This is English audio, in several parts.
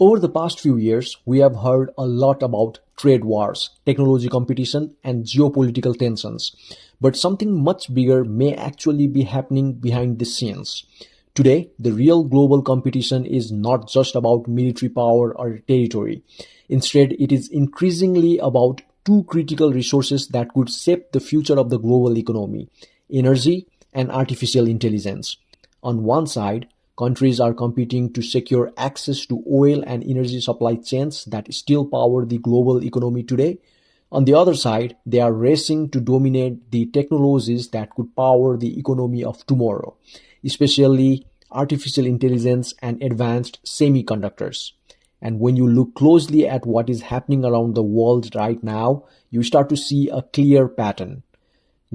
Over the past few years, we have heard a lot about trade wars, technology competition, and geopolitical tensions. But something much bigger may actually be happening behind the scenes. Today, the real global competition is not just about military power or territory. Instead, it is increasingly about two critical resources that could shape the future of the global economy: energy and artificial intelligence. On one side, countries are competing to secure access to oil and energy supply chains that still power the global economy today. On the other side, they are racing to dominate the technologies that could power the economy of tomorrow, especially artificial intelligence and advanced semiconductors. And when you look closely at what is happening around the world right now, you start to see a clear pattern.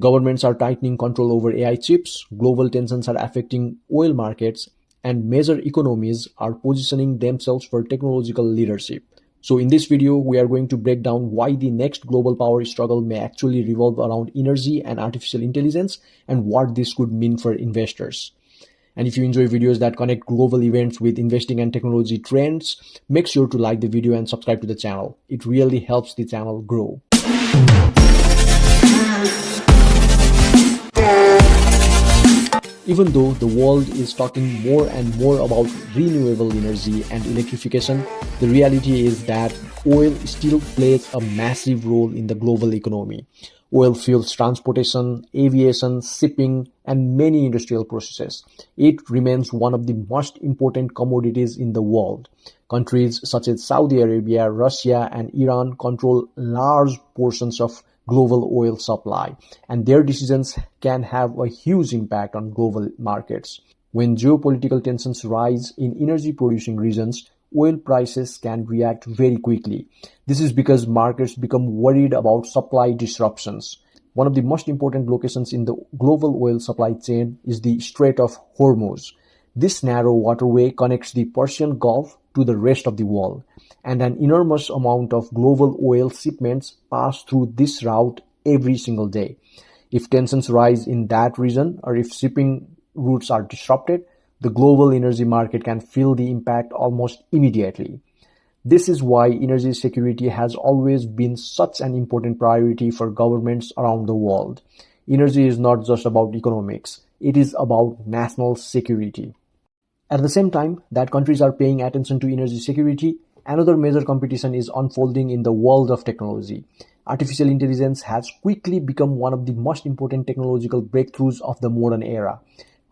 Governments are tightening control over AI chips, global tensions are affecting oil markets, and major economies are positioning themselves for technological leadership. So in this video, we are going to break down why the next global power struggle may actually revolve around energy and artificial intelligence and what this could mean for investors. And if you enjoy videos that connect global events with investing and technology trends, make sure to like the video and subscribe to the channel. It really helps the channel grow. Even though the world is talking more and more about renewable energy and electrification, the reality is that oil still plays a massive role in the global economy. Oil fuels transportation, aviation, shipping, and many industrial processes. It remains one of the most important commodities in the world. Countries such as Saudi Arabia, Russia, and Iran control large portions of global oil supply, and their decisions can have a huge impact on global markets. When geopolitical tensions rise in energy producing regions, oil prices can react very quickly. This is because markets become worried about supply disruptions. One of the most important locations in the global oil supply chain is the Strait of Hormuz. This narrow waterway connects the Persian Gulf to the rest of the world, and an enormous amount of global oil shipments pass through this route every single day. If tensions rise in that region or if shipping routes are disrupted, the global energy market can feel the impact almost immediately. This is why energy security has always been such an important priority for governments around the world. Energy is not just about economics, it is about national security. At the same time that countries are paying attention to energy security, another major competition is unfolding in the world of technology. Artificial intelligence has quickly become one of the most important technological breakthroughs of the modern era.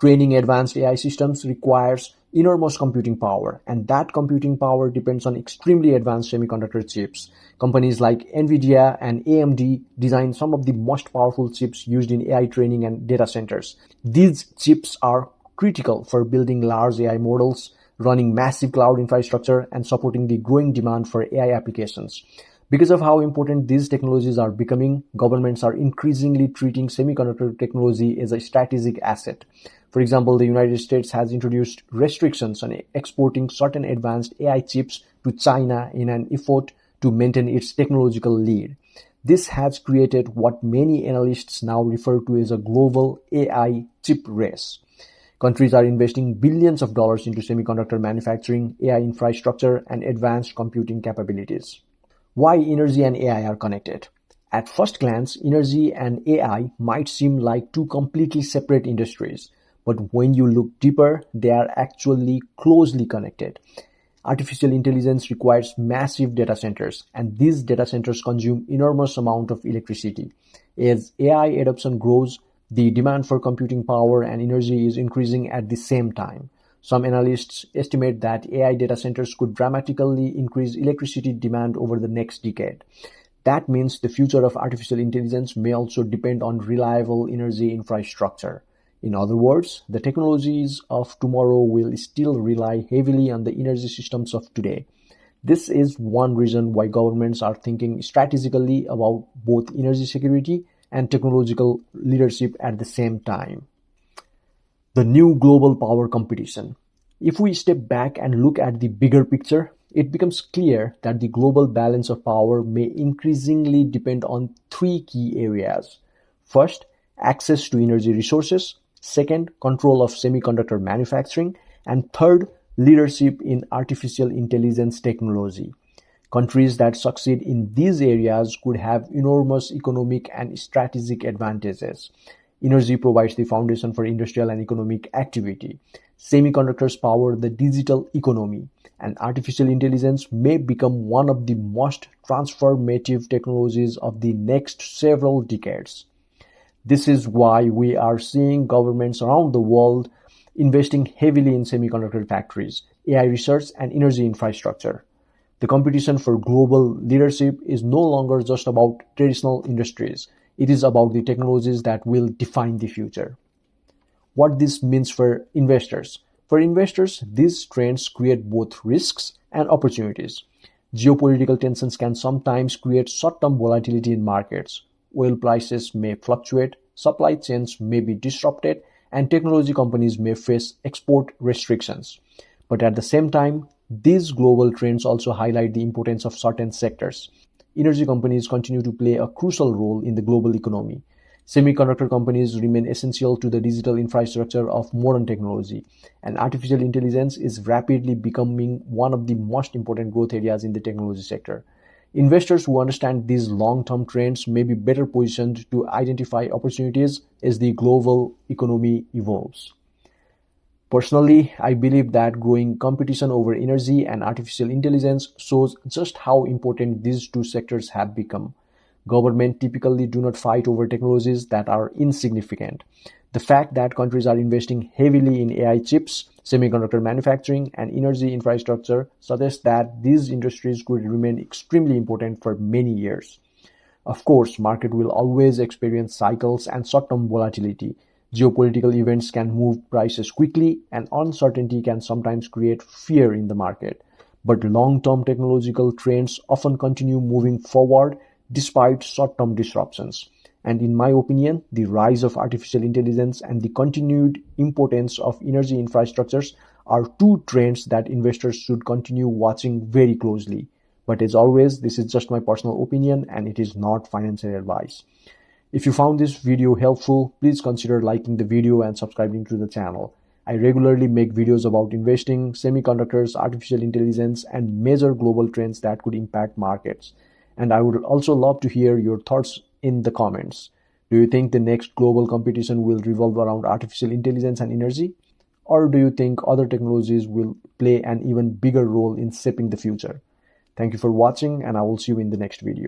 Training advanced AI systems requires enormous computing power, and that computing power depends on extremely advanced semiconductor chips. Companies like Nvidia and AMD design some of the most powerful chips used in AI training and data centers. These chips are critical for building large AI models, running massive cloud infrastructure, and supporting the growing demand for AI applications. Because of how important these technologies are becoming, governments are increasingly treating semiconductor technology as a strategic asset. For example, the United States has introduced restrictions on exporting certain advanced AI chips to China in an effort to maintain its technological lead. This has created what many analysts now refer to as a global AI chip race. Countries are investing billions of dollars into semiconductor manufacturing, AI infrastructure, and advanced computing capabilities. Why energy and AI are connected? At first glance, energy and AI might seem like two completely separate industries, but when you look deeper, they are actually closely connected. Artificial intelligence requires massive data centers, and these data centers consume enormous amount of electricity. As AI adoption grows, the demand for computing power and energy is increasing at the same time. Some analysts estimate that AI data centers could dramatically increase electricity demand over the next decade. That means the future of artificial intelligence may also depend on reliable energy infrastructure. In other words, the technologies of tomorrow will still rely heavily on the energy systems of today. This is one reason why governments are thinking strategically about both energy security and technological leadership at the same time. The new global power competition. If we step back and look at the bigger picture, it becomes clear that the global balance of power may increasingly depend on three key areas. First, access to energy resources. Second, control of semiconductor manufacturing. And third, leadership in artificial intelligence technology. Countries that succeed in these areas could have enormous economic and strategic advantages. Energy provides the foundation for industrial and economic activity. Semiconductors power the digital economy, and artificial intelligence may become one of the most transformative technologies of the next several decades. This is why we are seeing governments around the world investing heavily in semiconductor factories, AI research, and energy infrastructure. The competition for global leadership is no longer just about traditional industries. It is about the technologies that will define the future. What this means for investors. For investors, these trends create both risks and opportunities. Geopolitical tensions can sometimes create short-term volatility in markets. Oil prices may fluctuate, supply chains may be disrupted, and technology companies may face export restrictions. But at the same time, these global trends also highlight the importance of certain sectors. Energy companies continue to play a crucial role in the global economy. Semiconductor companies remain essential to the digital infrastructure of modern technology, and artificial intelligence is rapidly becoming one of the most important growth areas in the technology sector. Investors who understand these long-term trends may be better positioned to identify opportunities as the global economy evolves. Personally, I believe that growing competition over energy and artificial intelligence shows just how important these two sectors have become. Governments typically do not fight over technologies that are insignificant. The fact that countries are investing heavily in AI chips, semiconductor manufacturing, and energy infrastructure suggests that these industries could remain extremely important for many years. Of course, market will always experience cycles and short-term volatility. Geopolitical events can move prices quickly, and uncertainty can sometimes create fear in the market. But long-term technological trends often continue moving forward despite short-term disruptions. And in my opinion, the rise of artificial intelligence and the continued importance of energy infrastructures are two trends that investors should continue watching very closely. But as always, this is just my personal opinion and it is not financial advice. If you found this video helpful, please consider liking the video and subscribing to the channel. I regularly make videos about investing, semiconductors, artificial intelligence, and major global trends that could impact markets. And I would also love to hear your thoughts in the comments. Do you think the next global competition will revolve around artificial intelligence and energy? Or do you think other technologies will play an even bigger role in shaping the future? Thank you for watching, and I will see you in the next video.